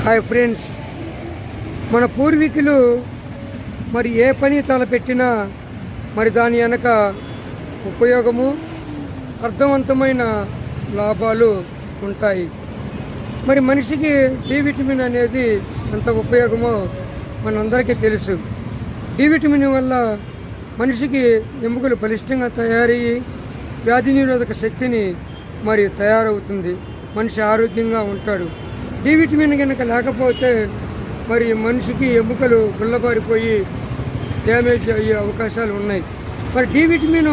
Hi friends, మన పూర్వీకులు మరి ఏ పని తలపెట్టినా మరి దాని వెనక ఉపయోగము, అర్థవంతమైన లాభాలు ఉంటాయి. మరి మనిషికి డి విటమిన్ అనేది ఎంత ఉపయోగమో మనందరికీ తెలుసు. డి విటమిన్ వల్ల మనిషికి ఎముకలు బలిష్టంగా తయారయ్యి వ్యాధి నిరోధక శక్తిని మరి తయారవుతుంది. మనిషి ఆరోగ్యంగా ఉంటాడు. డి విటమిన్ కనుక లేకపోతే మరి మనిషికి ఎముకలు గుల్లబారిపోయి డ్యామేజ్ అయ్యే అవకాశాలు ఉన్నాయి. మరి డి విటమిన్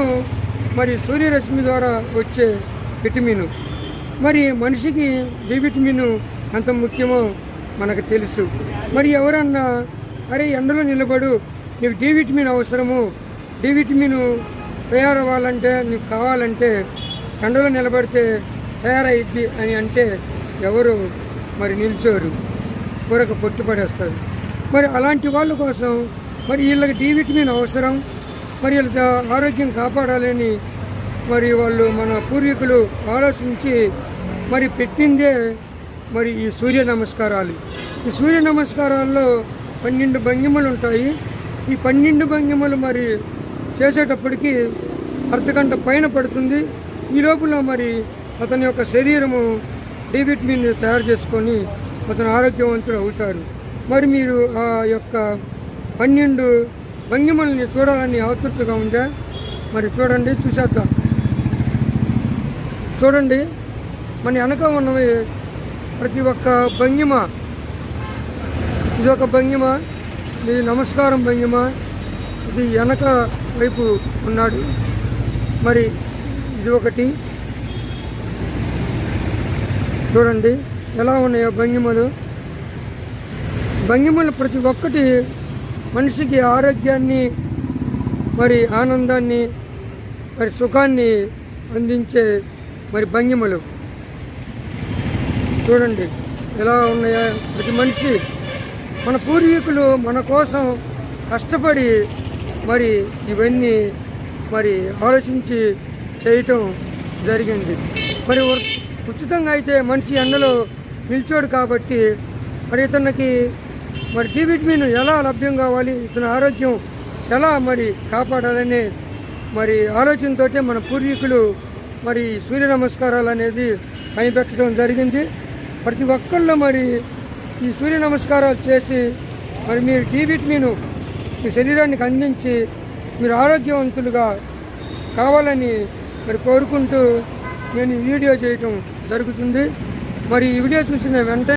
మరి సూర్యరశ్మి ద్వారా వచ్చే విటమిన్. మరి మనిషికి డి విటమిన్ ఎంత ముఖ్యమో మనకు తెలుసు. మరి ఎవరన్నా అరే ఎండలో నిలబడు, నీకు డి విటమిన్ అవసరము, డి విటమిన్ తయారవ్వాలంటే నీకు కావాలంటే ఎండలో నిలబడితే తయారైద్ది అని అంటే ఎవరు మరి నిల్చోరు, కొరకు పొట్టుపడేస్తారు. మరి అలాంటి వాళ్ళ కోసం మరి వీళ్ళకి డి విటమిన్ అవసరం. మరి వీళ్ళ ఆరోగ్యం కాపాడాలని మరి వాళ్ళు మన పూర్వీకులు ఆలోచించి మరి పెట్టిందే మరి ఈ సూర్య నమస్కారాలు. ఈ సూర్య నమస్కారాల్లో 12 భంగిమలు ఉంటాయి. ఈ 12 భంగిమలు మరి చేసేటప్పటికి అర్ధగంట పైన పడుతుంది. ఈ లోపల మరి అతని యొక్క శరీరము డి విటమిన్ తయారు చేసుకొని అతను ఆరోగ్యవంతుడు అవుతారు. మరి మీరు ఆ యొక్క 12 భంగిమల్ని చూడాలని ఆతృతగా ఉందా? మరి చూడండి, చూసేద్దాం. చూడండి, మన వెనక ఉన్నవి ప్రతి ఒక్క భంగిమ. ఇది ఒక భంగిమ, ఇది నమస్కారం భంగిమ. ఇది వెనక వైపు ఉన్నాడు. మరి ఇది ఒకటి. చూడండి ఎలా ఉన్నాయో భంగిమలు. భంగిమలు ప్రతి ఒక్కటి మనిషికి ఆరోగ్యాన్ని మరి ఆనందాన్ని మరి సుఖాన్ని అందించే మరి భంగిమలు. చూడండి ఎలా ఉన్నాయో. ప్రతి మనిషి మన పూర్వీకులు మన కోసం కష్టపడి మరి ఇవన్నీ మరి ఆలోచించి చేయటం జరిగింది. మరి ఉచితంగా అయితే మనిషి ఎండలో నిల్చోడు కాబట్టి మరి ఇతనికి మరి డి విటమిన్ ఎలా లభ్యం కావాలి, ఇతని ఆరోగ్యం ఎలా మరి కాపాడాలనే మరి ఆలోచనతో మన పూర్వీకులు మరి సూర్య నమస్కారాలు అనేది కనిపెట్టడం జరిగింది. ప్రతి ఒక్కళ్ళు మరి ఈ సూర్య నమస్కారాలు చేసి మరి మీరు డి విటమిన్ మీ శరీరానికి అందించి మీరు ఆరోగ్యవంతులుగా కావాలని మరి కోరుకుంటూ నేను ఈ వీడియో చేయటం జరుగుతుంది. మరి ఈ వీడియో చూసిన వెంటనే